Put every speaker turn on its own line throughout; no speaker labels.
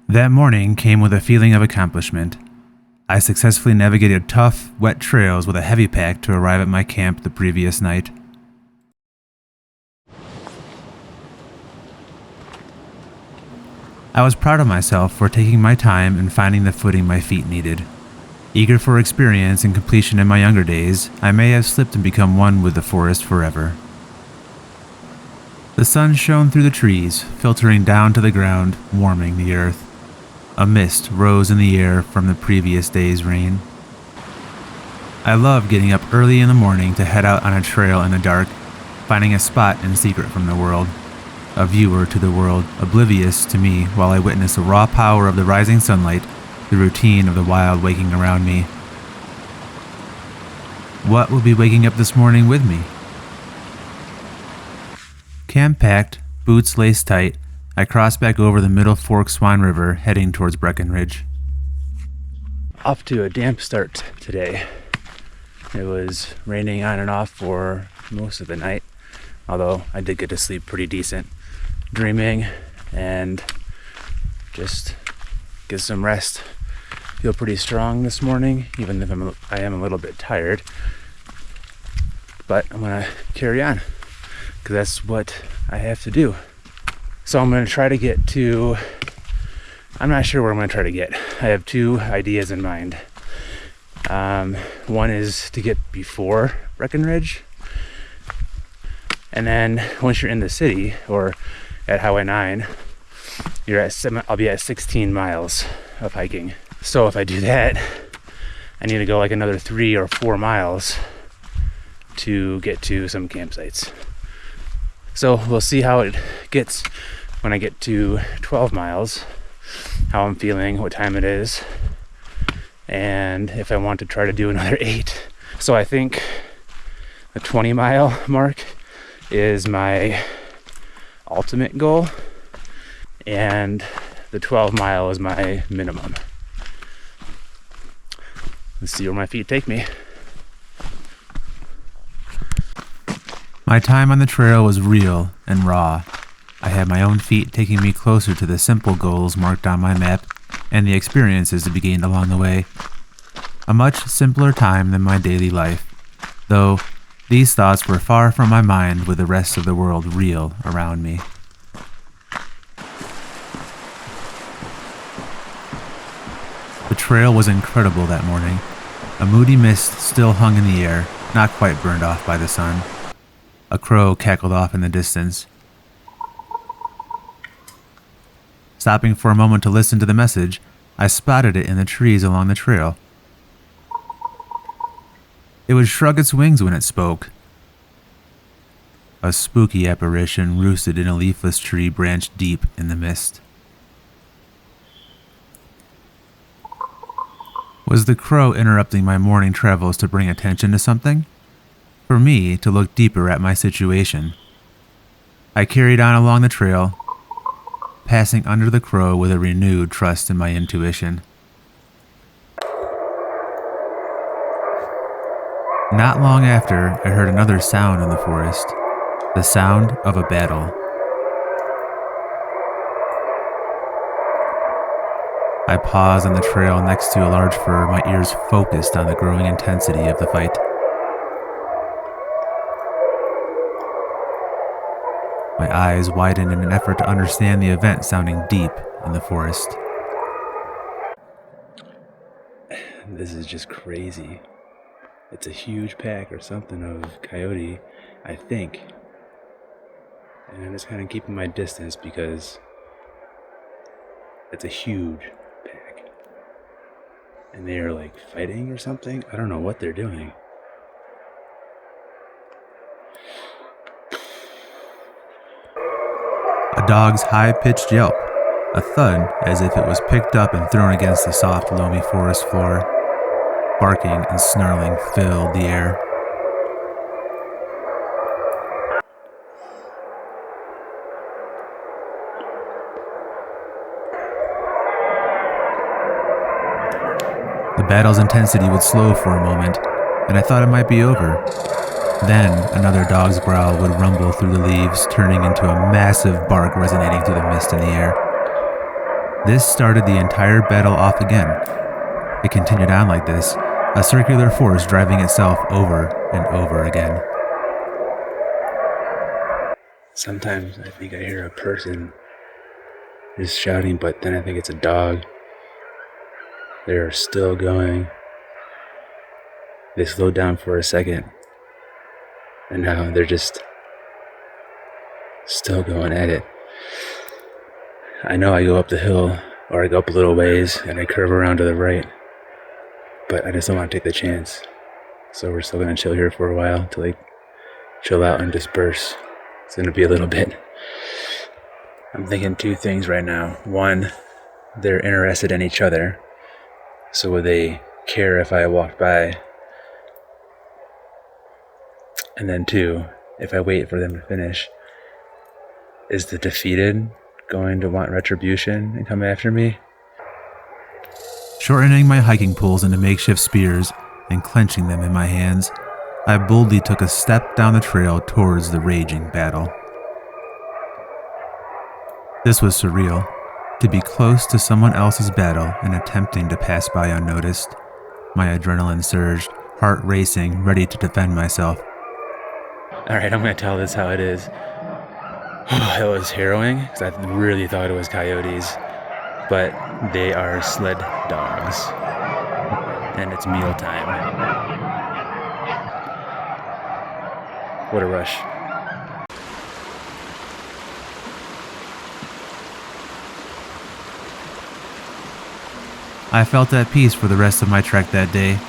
That morning came with a feeling of accomplishment. I successfully navigated tough, wet trails with a heavy pack to arrive at my camp the previous night. I was proud of myself for taking my time and finding the footing my feet needed. Eager for experience and completion in my younger days, I may have slipped and become one with the forest forever. The sun shone through the trees, filtering down to the ground, warming the earth. A mist rose in the air from the previous day's rain. I love getting up early in the morning to head out on a trail in the dark, finding a spot in secret from the world. A viewer to the world, oblivious to me while I witness the raw power of the rising sunlight, the routine of the wild waking around me. What will be waking up this morning with me? Camp packed, boots laced tight, I crossed back over the Middle Fork Swan River, heading towards Breckenridge. Off to a damp start today. It was raining on and off for most of the night, although I did get to sleep pretty decent, dreaming and just get some rest. Feel pretty strong this morning, even if I am a little bit tired. But I'm gonna carry on, because that's what I have to do. So I'm gonna try to get to, I'm not sure where I'm gonna try to get. I have two ideas in mind. One is to get before Breckenridge, and then once you're in the city or at Highway 9, I'll be at 16 miles of hiking. So if I do that, I need to go like another 3 or 4 miles to get to some campsites. So we'll see how it gets when I get to 12 miles, how I'm feeling, what time it is, and if I want to try to do another 8. So I think the 20-mile mark is my ultimate goal, and the 12-mile is my minimum. Let's see where my feet take me. My time on the trail was real and raw. I had my own feet taking me closer to the simple goals marked on my map and the experiences to be gained along the way. A much simpler time than my daily life, though these thoughts were far from my mind with the rest of the world real around me. The trail was incredible that morning. A moody mist still hung in the air, not quite burned off by the sun. A crow cackled off in the distance. Stopping for a moment to listen to the message, I spotted it in the trees along the trail. It would shrug its wings when it spoke. A spooky apparition roosted in a leafless tree branch deep in the mist. Was the crow interrupting my morning travels to bring attention to something? For me to look deeper at my situation. I carried on along the trail, passing under the crow with a renewed trust in my intuition. Not long after, I heard another sound in the forest, the sound of a battle. I paused on the trail next to a large fir, my ears focused on the growing intensity of the fight. My eyes widened in an effort to understand the event sounding deep in the forest. This is just crazy. It's a huge pack or something of coyote, I think. And I'm just kind of keeping my distance because it's a huge pack. And they are like fighting or something. I don't know what they're doing. A dog's high-pitched yelp, a thud as if it was picked up and thrown against the soft, loamy forest floor. Barking and snarling filled the air. The battle's intensity would slow for a moment, and I thought it might be over. Then another dog's growl would rumble through the leaves, turning into a massive bark resonating through the mist in the air.
This started the entire battle off again. It continued on like this, a circular force driving itself over and over again.
Sometimes I think I hear a person is shouting, but then I think it's a dog. They're still going. They slowed down for a second, and now they're just still going at it. I know I go up the hill, or I go up a little ways, and I curve around to the right, but I just don't want to take the chance. So we're still going to chill here for a while till they chill out and disperse. It's going to be a little bit. I'm thinking two things right now. One, they're interested in each other, so would they care if I walked by? And then two, if I wait for them to finish, is the defeated going to want retribution and come after me?
Shortening my hiking poles into makeshift spears and clenching them in my hands, I boldly took a step down the trail towards the raging battle. This was surreal, to be close to someone else's battle and attempting to pass by unnoticed. My adrenaline surged, heart racing, ready to defend myself.
Alright, I'm going to tell this how it is. It was harrowing, because I really thought it was coyotes, but they are sled dogs, and it's mealtime. What a rush.
I felt at peace for the rest of my trek that day,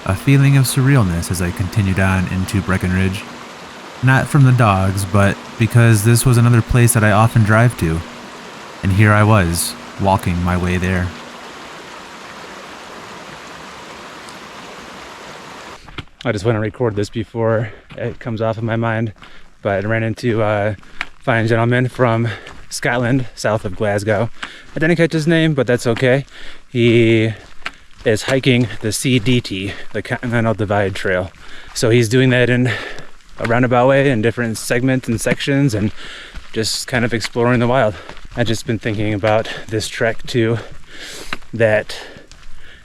a feeling of surrealness as I continued on into Breckenridge. Not from the dogs, but because this was another place that I often drive to. And here I was, walking my way there.
I just want to record this before it comes off of my mind, but I ran into a fine gentleman from Scotland, south of Glasgow. I didn't catch his name, but that's okay. He is hiking the CDT, the Continental Divide Trail. So he's doing that in a roundabout way in different segments and sections and just kind of exploring the wild. I've just been thinking about this trek too, that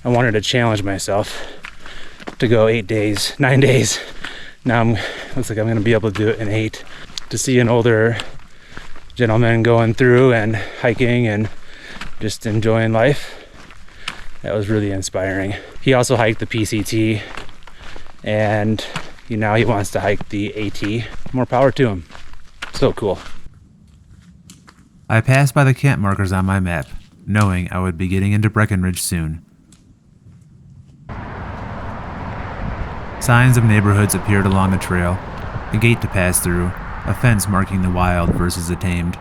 I wanted to challenge myself to go 9 days. Now looks like I'm gonna be able to do it in 8. To see an older gentleman going through and hiking and just enjoying life, that was really inspiring. He also hiked the PCT, and now he wants to hike the AT. More power to him. So cool.
I passed by the camp markers on my map, knowing I would be getting into Breckenridge soon. Signs of neighborhoods appeared along the trail, a gate to pass through, a fence marking the wild versus the tamed.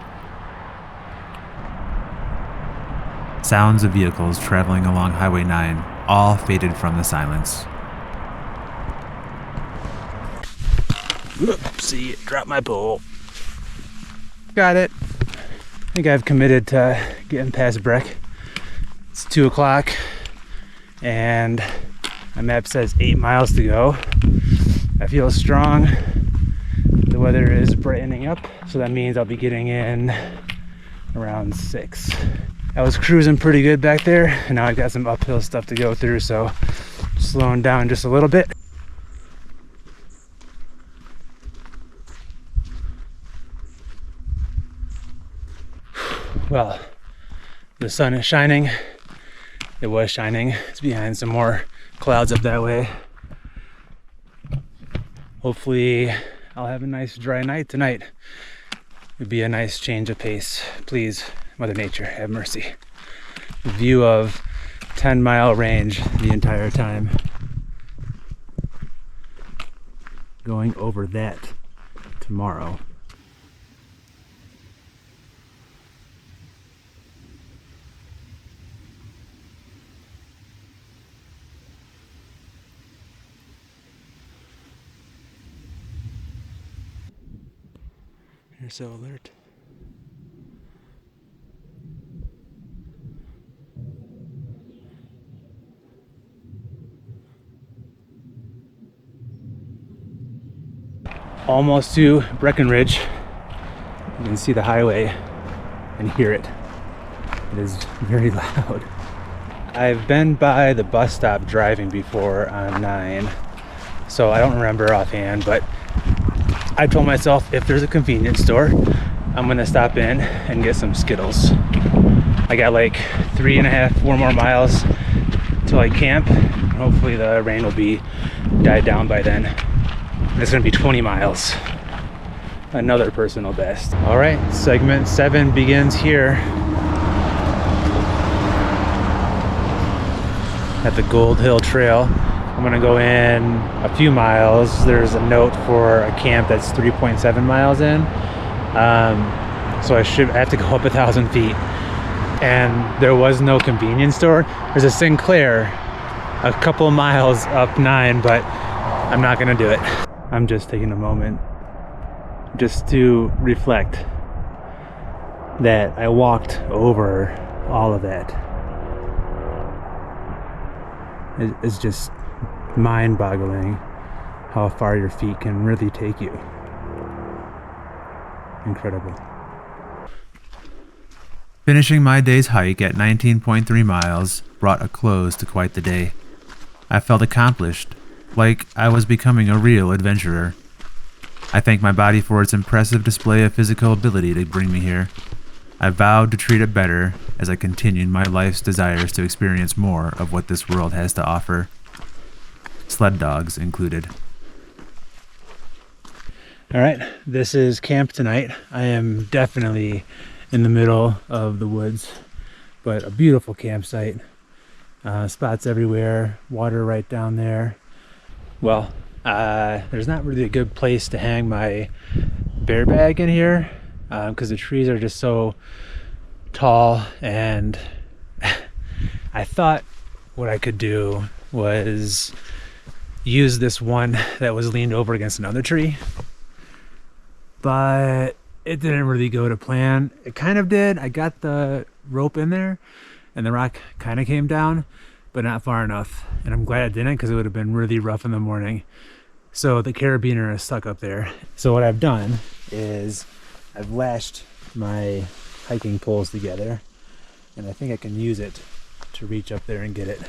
Sounds of vehicles traveling along Highway 9 all faded from the silence.
Oopsie, dropped my pole. Got it. I think I've committed to getting past Breck. It's 2 o'clock and my map says 8 miles to go. I feel strong. The weather is brightening up, so that means I'll be getting in around 6. I was cruising pretty good back there, and now I've got some uphill stuff to go through, so slowing down just a little bit. Well, the sun is shining. It was shining. It's behind some more clouds up that way. Hopefully I'll have a nice dry night tonight. It'd be a nice change of pace. Please, Mother Nature, have mercy. The view of Tenmile Range the entire time. Going over that tomorrow. You're so alert. Almost to Breckenridge. You can see the highway and hear it. It is very loud. I've been by the bus stop driving before on 9, so I don't remember offhand, but I told myself if there's a convenience store, I'm gonna stop in and get some Skittles. I got like 4 more miles till I camp. Hopefully the rain will be died down by then. It's gonna be 20 miles. Another personal best. All right, segment 7 begins here at the Gold Hill Trail. I'm gonna go in a few miles. There's a note for a camp that's 3.7 miles in. So I have to go up 1,000 feet. And there was no convenience store. There's a Sinclair a couple miles up 9, but I'm not gonna do it. I'm just taking a moment just to reflect that I walked over all of that. It's just mind-boggling how far your feet can really take you. Incredible.
Finishing my day's hike at 19.3 miles brought a close to quite the day. I felt accomplished, like I was becoming a real adventurer. I thank my body for its impressive display of physical ability to bring me here. I vowed to treat it better as I continued my life's desires to experience more of what this world has to offer. Sled dogs included.
All right, this is camp tonight. I am definitely in the middle of the woods, but a beautiful campsite. Spots everywhere, water right down there. Well, there's not really a good place to hang my bear bag in here because the trees are just so tall, and I thought what I could do was use this one that was leaned over against another tree, but it didn't really go to plan. It kind of did. I got the rope in there and the rock kind of came down, but not far enough. And I'm glad I didn't, because it would have been really rough in the morning. So the carabiner is stuck up there. So what I've done is I've lashed my hiking poles together, and I think I can use it to reach up there and get it.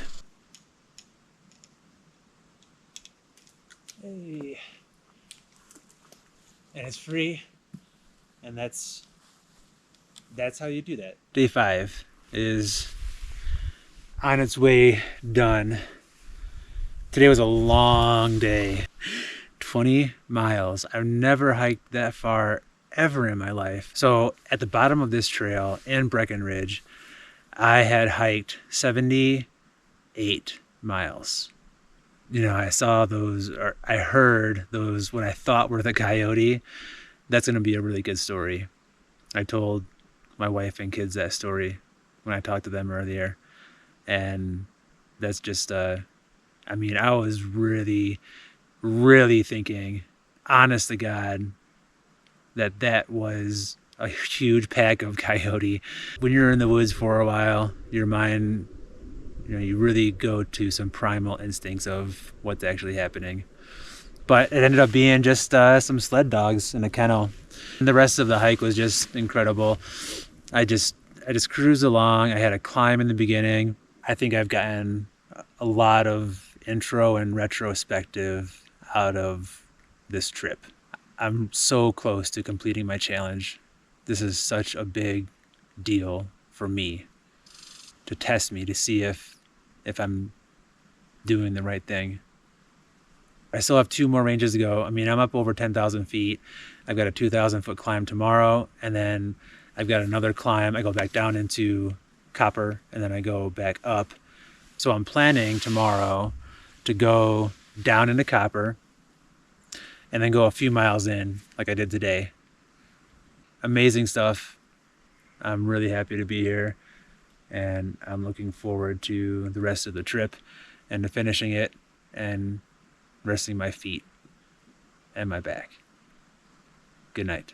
Hey. And it's free, and that's how you do that. Day 5 is on its way done. Today was a long day. 20 miles. I've never hiked that far ever in my life. So at the bottom of this trail in Breckenridge, I had hiked 78 miles. You know, I saw those, or I heard those, what I thought were the coyote. That's going to be a really good story. I told my wife and kids that story when I talked to them earlier. And that's just, I was really, really thinking, honest to God, that was a huge pack of coyote. When you're in the woods for a while, your mind, you really go to some primal instincts of what's actually happening. But it ended up being just some sled dogs in a kennel. And the rest of the hike was just incredible. I just cruised along. I had a climb in the beginning. I think I've gotten a lot of intro and retrospective out of this trip. I'm so close to completing my challenge. This is such a big deal for me, to test me, to see if I'm doing the right thing. I still have 2 more ranges to go. I'm up over 10,000 feet. I've got a 2,000 foot climb tomorrow, and then I've got another climb. I go back down into Copper, and then I go back up. So I'm planning tomorrow to go down into Copper and then go a few miles in like I did today. Amazing stuff. I'm really happy to be here, and I'm looking forward to the rest of the trip and to finishing it and resting my feet and my back. Good night.